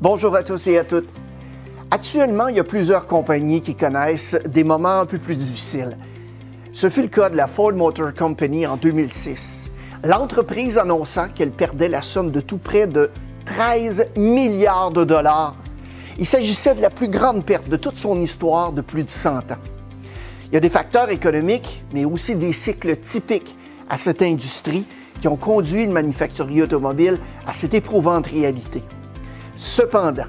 Bonjour à tous et à toutes. Actuellement, il y a plusieurs compagnies qui connaissent des moments un peu plus difficiles. Ce fut le cas de la Ford Motor Company en 2006. L'entreprise annonçant qu'elle perdait la somme de tout près de 13 milliards de dollars. Il s'agissait de la plus grande perte de toute son histoire de plus de 100 ans. Il y a des facteurs économiques, mais aussi des cycles typiques à cette industrie qui ont conduit le manufacturier automobile à cette éprouvante réalité. Cependant,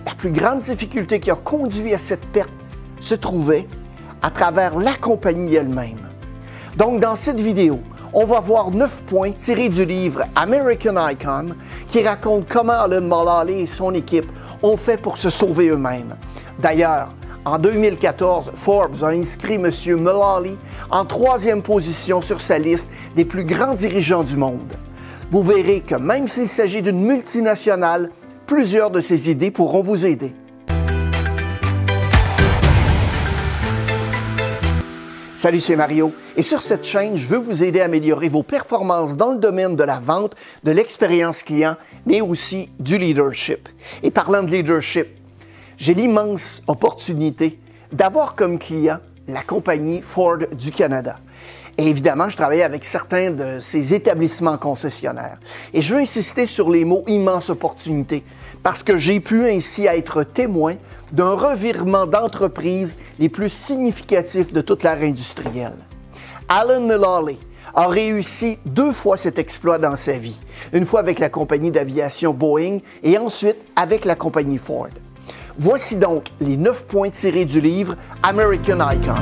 la plus grande difficulté qui a conduit à cette perte se trouvait à travers la compagnie elle-même. Donc, dans cette vidéo, on va voir 9 points tirés du livre American Icon qui raconte comment Alan Mulally et son équipe ont fait pour se sauver eux-mêmes. D'ailleurs, en 2014, Forbes a inscrit M. Mulally en 3e position sur sa liste des plus grands dirigeants du monde. Vous verrez que même s'il s'agit d'une multinationale, plusieurs de ces idées pourront vous aider. Salut, c'est Mario et sur cette chaîne, je veux vous aider à améliorer vos performances dans le domaine de la vente, de l'expérience client, mais aussi du leadership. Et parlant de leadership, j'ai l'immense opportunité d'avoir comme client la compagnie Ford du Canada. Et évidemment, je travaille avec certains de ces établissements concessionnaires. Et je veux insister sur les mots « immense opportunité » parce que j'ai pu ainsi être témoin d'un revirement d'entreprise les plus significatifs de toute l'ère industrielle. Alan Mulally a réussi 2 fois cet exploit dans sa vie, une fois avec la compagnie d'aviation Boeing et ensuite avec la compagnie Ford. Voici donc les 9 points tirés du livre American Icon.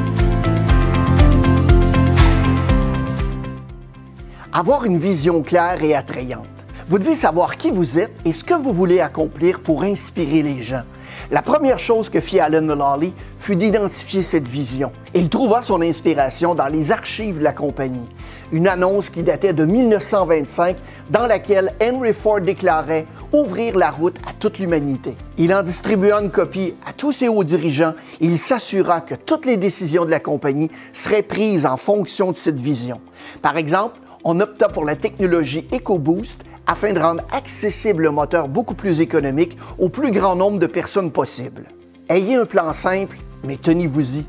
Avoir une vision claire et attrayante. Vous devez savoir qui vous êtes et ce que vous voulez accomplir pour inspirer les gens. La première chose que fit Alan Mulally fut d'identifier cette vision. Il trouva son inspiration dans les archives de la compagnie. Une annonce qui datait de 1925 dans laquelle Henry Ford déclarait « Ouvrir la route à toute l'humanité ». Il en distribua une copie à tous ses hauts dirigeants et il s'assura que toutes les décisions de la compagnie seraient prises en fonction de cette vision. Par exemple, on opta pour la technologie EcoBoost afin de rendre accessible le moteur beaucoup plus économique au plus grand nombre de personnes possible. Ayez un plan simple, mais tenez-vous-y.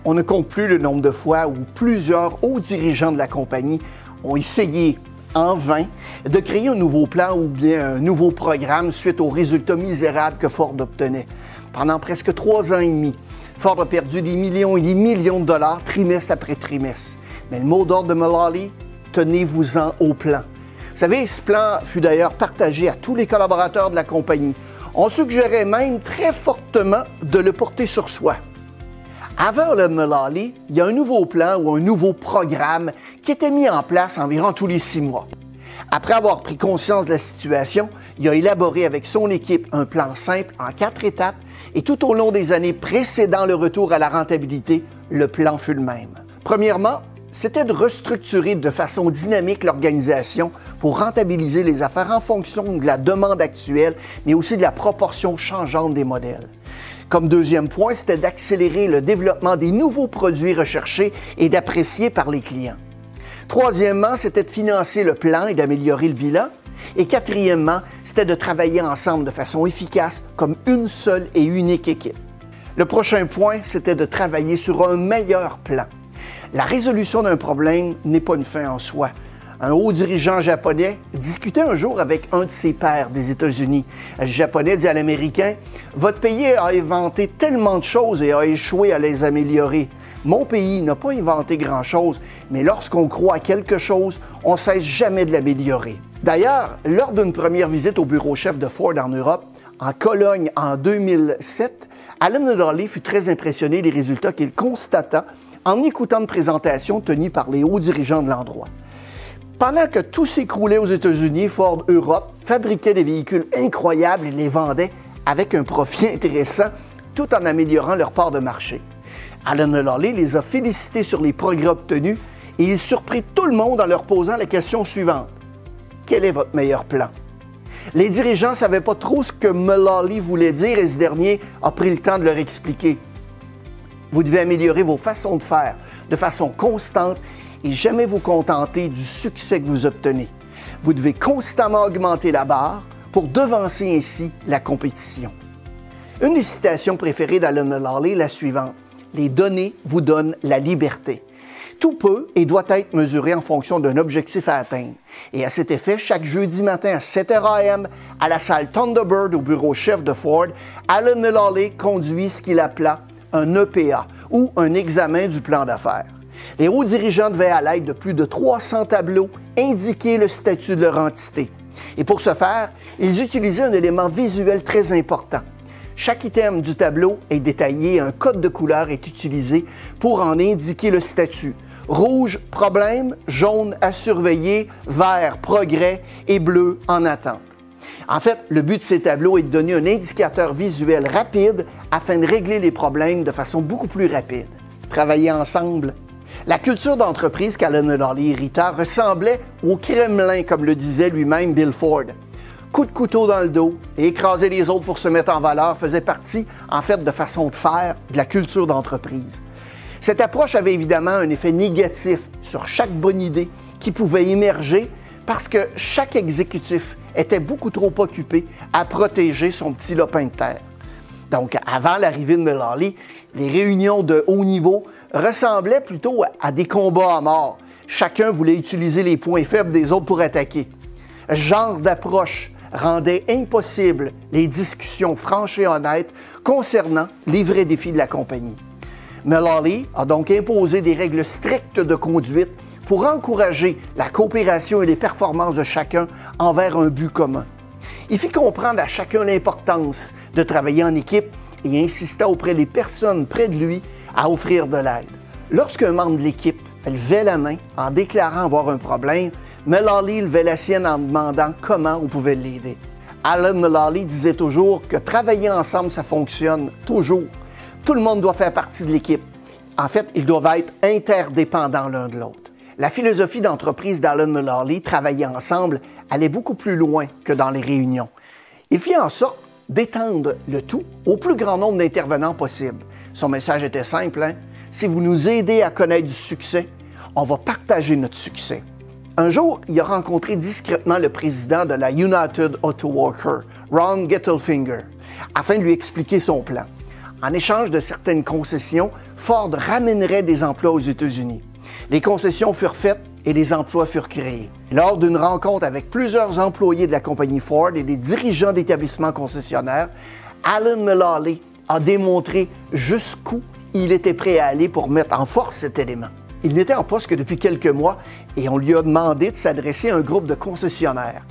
On ne compte plus le nombre de fois où plusieurs hauts dirigeants de la compagnie ont essayé, en vain, de créer un nouveau plan ou bien un nouveau programme suite aux résultats misérables que Ford obtenait. Pendant presque 3 ans et demi, Ford a perdu des millions et des millions de dollars trimestre après trimestre. Mais le mot d'ordre de Mulally, tenez-vous-en au plan. Vous savez, ce plan fut d'ailleurs partagé à tous les collaborateurs de la compagnie. On suggérait même très fortement de le porter sur soi. Avant Alan Mulally, il y a un nouveau plan ou un nouveau programme qui était mis en place environ tous les 6 mois. Après avoir pris conscience de la situation, il a élaboré avec son équipe un plan simple en 4 étapes et tout au long des années précédant le retour à la rentabilité, le plan fut le même. Premièrement, c'était de restructurer de façon dynamique l'organisation pour rentabiliser les affaires en fonction de la demande actuelle, mais aussi de la proportion changeante des modèles. Comme deuxième point, c'était d'accélérer le développement des nouveaux produits recherchés et d'appréciés par les clients. Troisièmement, c'était de financer le plan et d'améliorer le bilan. Et quatrièmement, c'était de travailler ensemble de façon efficace comme une seule et unique équipe. Le prochain point, c'était de travailler sur un meilleur plan. La résolution d'un problème n'est pas une fin en soi. Un haut dirigeant japonais discutait un jour avec un de ses pairs des États-Unis. Le japonais dit à l'Américain « Votre pays a inventé tellement de choses et a échoué à les améliorer. Mon pays n'a pas inventé grand-chose, mais lorsqu'on croit à quelque chose, on ne cesse jamais de l'améliorer. » D'ailleurs, lors d'une première visite au bureau chef de Ford en Europe, en Cologne en 2007, Alan Mulally fut très impressionné des résultats qu'il constata en écoutant une présentation tenue par les hauts dirigeants de l'endroit. Pendant que tout s'écroulait aux États-Unis, Ford Europe fabriquait des véhicules incroyables et les vendait avec un profit intéressant tout en améliorant leur part de marché. Alan Mulally les a félicités sur les progrès obtenus et il surprit tout le monde en leur posant la question suivante. Quel est votre meilleur plan? Les dirigeants ne savaient pas trop ce que Mulally voulait dire et ce dernier a pris le temps de leur expliquer. Vous devez améliorer vos façons de faire de façon constante et jamais vous contenter du succès que vous obtenez. Vous devez constamment augmenter la barre pour devancer ainsi la compétition. Une des citations préférées d'Alan Mulally est la suivante: « Les données vous donnent la liberté. » Tout peut et doit être mesuré en fonction d'un objectif à atteindre. Et à cet effet, chaque jeudi matin à 7h AM, à la salle Thunderbird au bureau chef de Ford, Alan Mulally conduit ce qu'il appela un EPA, ou un examen du plan d'affaires. Les hauts dirigeants devaient, à l'aide de plus de 300 tableaux, indiquer le statut de leur entité. Et pour ce faire, ils utilisaient un élément visuel très important. Chaque item du tableau est détaillé et un code de couleur est utilisé pour en indiquer le statut. Rouge, problème; jaune, à surveiller; vert, progrès; et bleu, en attente. En fait, le but de ces tableaux est de donner un indicateur visuel rapide afin de régler les problèmes de façon beaucoup plus rapide. Travailler ensemble. La culture d'entreprise qu'Alan Mulally hérita ressemblait au Kremlin, comme le disait lui-même Bill Ford. Coup de couteau dans le dos et écraser les autres pour se mettre en valeur faisait partie, en fait, de façon de faire de la culture d'entreprise. Cette approche avait évidemment un effet négatif sur chaque bonne idée qui pouvait émerger parce que chaque exécutif était beaucoup trop occupé à protéger son petit lopin de terre. Donc, avant l'arrivée de Mulally, les réunions de haut niveau ressemblaient plutôt à des combats à mort. Chacun voulait utiliser les points faibles des autres pour attaquer. Ce genre d'approche rendait impossible les discussions franches et honnêtes concernant les vrais défis de la compagnie. Mulally a donc imposé des règles strictes de conduite pour encourager la coopération et les performances de chacun envers un but commun. Il fit comprendre à chacun l'importance de travailler en équipe et insista auprès des personnes près de lui à offrir de l'aide. Lorsqu'un membre de l'équipe levait la main en déclarant avoir un problème, Mulally levait la sienne en demandant comment on pouvait l'aider. Alan Mulally disait toujours que travailler ensemble, ça fonctionne toujours. Tout le monde doit faire partie de l'équipe. En fait, ils doivent être interdépendants l'un de l'autre. La philosophie d'entreprise d'Alan Mulally, travailler ensemble, allait beaucoup plus loin que dans les réunions. Il fit en sorte d'étendre le tout au plus grand nombre d'intervenants possible. Son message était simple, hein? Si vous nous aidez à connaître du succès, on va partager notre succès. Un jour, il a rencontré discrètement le président de la United Auto Workers, Ron Gettelfinger, afin de lui expliquer son plan. En échange de certaines concessions, Ford ramènerait des emplois aux États-Unis. Les concessions furent faites et les emplois furent créés. Lors d'une rencontre avec plusieurs employés de la compagnie Ford et des dirigeants d'établissements concessionnaires, Alan Mulally a démontré jusqu'où il était prêt à aller pour mettre en force cet élément. Il n'était en poste que depuis quelques mois et on lui a demandé de s'adresser à un groupe de concessionnaires.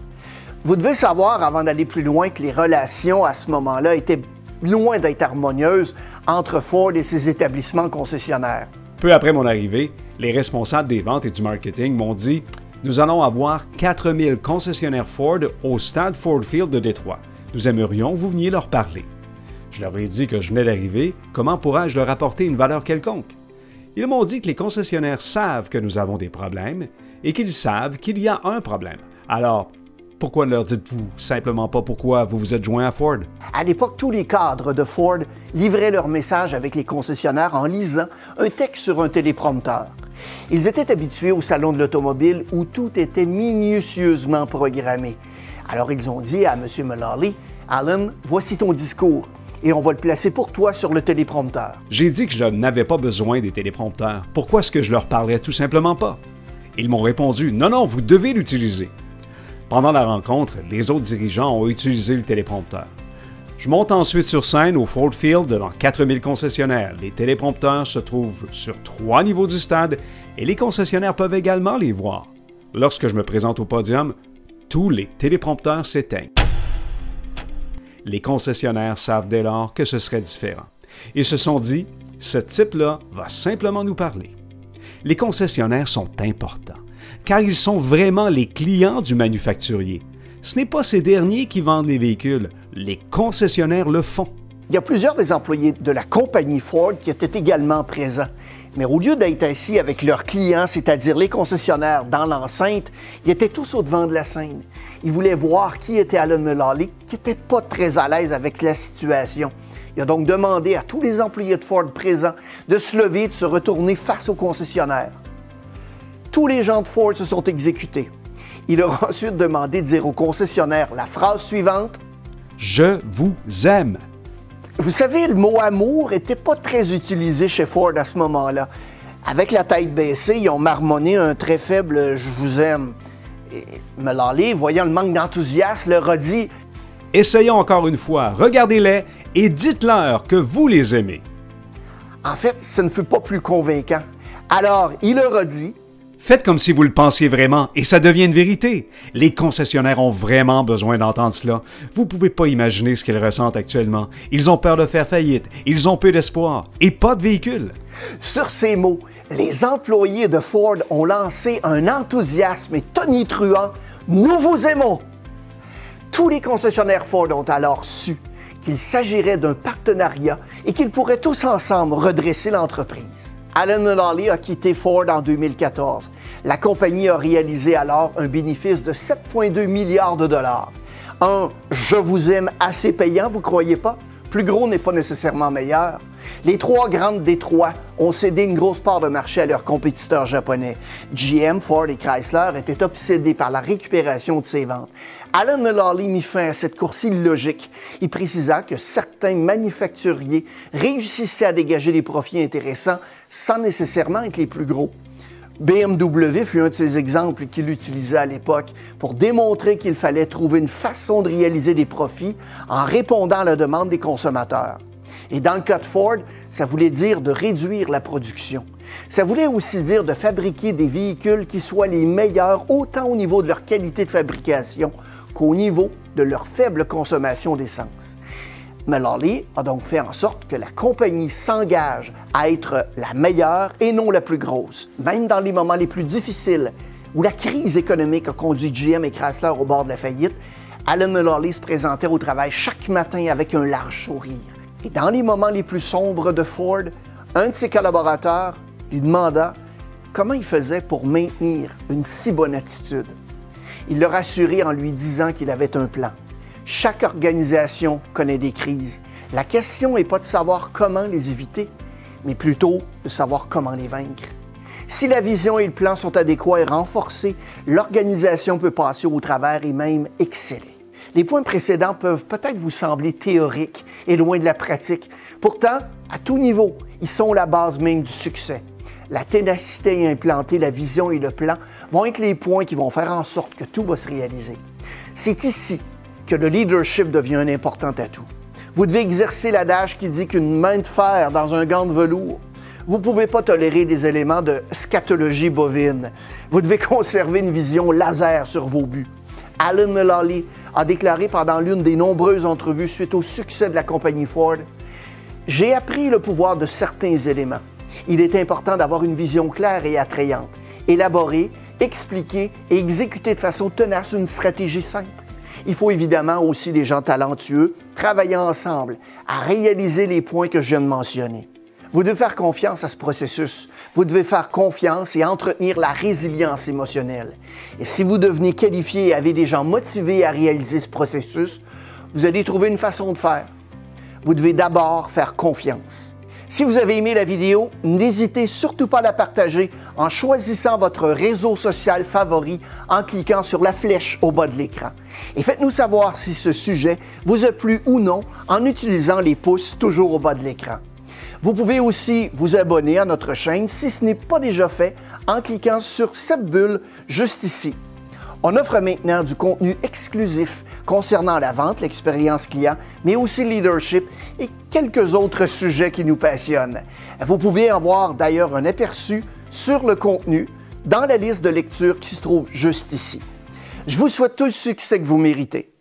Vous devez savoir, avant d'aller plus loin, que les relations à ce moment-là étaient loin d'être harmonieuses entre Ford et ses établissements concessionnaires. Peu après mon arrivée, les responsables des ventes et du marketing m'ont dit « Nous allons avoir 4000 concessionnaires Ford au stade Ford Field de Détroit. Nous aimerions que vous veniez leur parler. » Je leur ai dit que je venais d'arriver, comment pourrais-je leur apporter une valeur quelconque? Ils m'ont dit que les concessionnaires savent que nous avons des problèmes et qu'ils savent qu'il y a un problème. Alors, pourquoi ne leur dites-vous simplement pas pourquoi vous vous êtes joint à Ford? À l'époque, tous les cadres de Ford livraient leur message avec les concessionnaires en lisant un texte sur un téléprompteur. Ils étaient habitués au salon de l'automobile où tout était minutieusement programmé. Alors ils ont dit à M. Mulally, « Alan, voici ton discours. Et on va le placer pour toi sur le téléprompteur. » J'ai dit que je n'avais pas besoin des téléprompteurs. Pourquoi est-ce que je leur parlerais tout simplement pas? Ils m'ont répondu « Non, non, vous devez l'utiliser. » Pendant la rencontre, les autres dirigeants ont utilisé le téléprompteur. Je monte ensuite sur scène au Ford Field devant 4000 concessionnaires. Les téléprompteurs se trouvent sur 3 niveaux du stade et les concessionnaires peuvent également les voir. Lorsque je me présente au podium, tous les téléprompteurs s'éteignent. Les concessionnaires savent dès lors que ce serait différent. Ils se sont dit, ce type-là va simplement nous parler. Les concessionnaires sont importants, car ils sont vraiment les clients du manufacturier. Ce n'est pas ces derniers qui vendent les véhicules, les concessionnaires le font. Il y a plusieurs des employés de la compagnie Ford qui étaient également présents. Mais au lieu d'être assis avec leurs clients, c'est-à-dire les concessionnaires, dans l'enceinte, ils étaient tous au-devant de la scène. Ils voulaient voir qui était Alan Mulally, qui n'était pas très à l'aise avec la situation. Il a donc demandé à tous les employés de Ford présents de se lever et de se retourner face aux concessionnaires. Tous les gens de Ford se sont exécutés. Il aura ensuite demandé de dire au concessionnaire la phrase suivante. Je vous aime. Vous savez, le mot amour n'était pas très utilisé chez Ford à ce moment-là. Avec la tête baissée, ils ont marmonné un très faible « je vous aime ». Et Mullally, voyant le manque d'enthousiasme, leur a dit « Essayons encore une fois, regardez-les et dites-leur que vous les aimez. » En fait, ce ne fut pas plus convaincant. Alors, il leur a dit « Faites comme si vous le pensiez vraiment et ça devient une vérité. Les concessionnaires ont vraiment besoin d'entendre cela. Vous ne pouvez pas imaginer ce qu'ils ressentent actuellement. Ils ont peur de faire faillite, ils ont peu d'espoir et pas de véhicule. » Sur ces mots, les employés de Ford ont lancé un enthousiasme tonitruant « Nous vous aimons ». Tous les concessionnaires Ford ont alors su qu'il s'agirait d'un partenariat et qu'ils pourraient tous ensemble redresser l'entreprise. Alan Mulally a quitté Ford en 2014. La compagnie a réalisé alors un bénéfice de 7,2 milliards de dollars. Un « je vous aime » assez payant, vous croyez pas? Plus gros n'est pas nécessairement meilleur. Les trois grandes Détroits ont cédé une grosse part de marché à leurs compétiteurs japonais. GM, Ford et Chrysler étaient obsédés par la récupération de ces ventes. Alan Mulally mit fin à cette course illogique. Il précisa que certains manufacturiers réussissaient à dégager des profits intéressants sans nécessairement être les plus gros. BMW fut un de ces exemples qu'il utilisait à l'époque pour démontrer qu'il fallait trouver une façon de réaliser des profits en répondant à la demande des consommateurs. Et dans le cas de Ford, ça voulait dire de réduire la production. Ça voulait aussi dire de fabriquer des véhicules qui soient les meilleurs autant au niveau de leur qualité de fabrication qu'au niveau de leur faible consommation d'essence. Mulally a donc fait en sorte que la compagnie s'engage à être la meilleure et non la plus grosse. Même dans les moments les plus difficiles, où la crise économique a conduit GM et Chrysler au bord de la faillite, Alan Mulally se présentait au travail chaque matin avec un large sourire. Et dans les moments les plus sombres de Ford, un de ses collaborateurs lui demanda comment il faisait pour maintenir une si bonne attitude. Il le rassurait en lui disant qu'il avait un plan. Chaque organisation connaît des crises. La question n'est pas de savoir comment les éviter, mais plutôt de savoir comment les vaincre. Si la vision et le plan sont adéquats et renforcés, l'organisation peut passer au travers et même exceller. Les points précédents peuvent peut-être vous sembler théoriques et loin de la pratique. Pourtant, à tout niveau, ils sont la base même du succès. La ténacité à implanter la vision et le plan vont être les points qui vont faire en sorte que tout va se réaliser. C'est ici que le leadership devient un important atout. Vous devez exercer l'adage qui dit qu'une main de fer dans un gant de velours. Vous ne pouvez pas tolérer des éléments de scatologie bovine. Vous devez conserver une vision laser sur vos buts. Alan Mulally a déclaré pendant l'une des nombreuses entrevues suite au succès de la compagnie Ford « J'ai appris le pouvoir de certains éléments. Il est important d'avoir une vision claire et attrayante, élaborer, expliquer et exécuter de façon tenace une stratégie simple. Il faut évidemment aussi des gens talentueux, travaillant ensemble à réaliser les points que je viens de mentionner. Vous devez faire confiance à ce processus. Vous devez faire confiance et entretenir la résilience émotionnelle. Et si vous devenez qualifié et avez des gens motivés à réaliser ce processus, vous allez trouver une façon de faire. Vous devez d'abord faire confiance. Si vous avez aimé la vidéo, n'hésitez surtout pas à la partager en choisissant votre réseau social favori en cliquant sur la flèche au bas de l'écran. Et faites-nous savoir si ce sujet vous a plu ou non en utilisant les pouces toujours au bas de l'écran. Vous pouvez aussi vous abonner à notre chaîne si ce n'est pas déjà fait en cliquant sur cette bulle juste ici. On offre maintenant du contenu exclusif concernant la vente, l'expérience client, mais aussi le leadership et quelques autres sujets qui nous passionnent. Vous pouvez avoir d'ailleurs un aperçu sur le contenu dans la liste de lecture qui se trouve juste ici. Je vous souhaite tout le succès que vous méritez.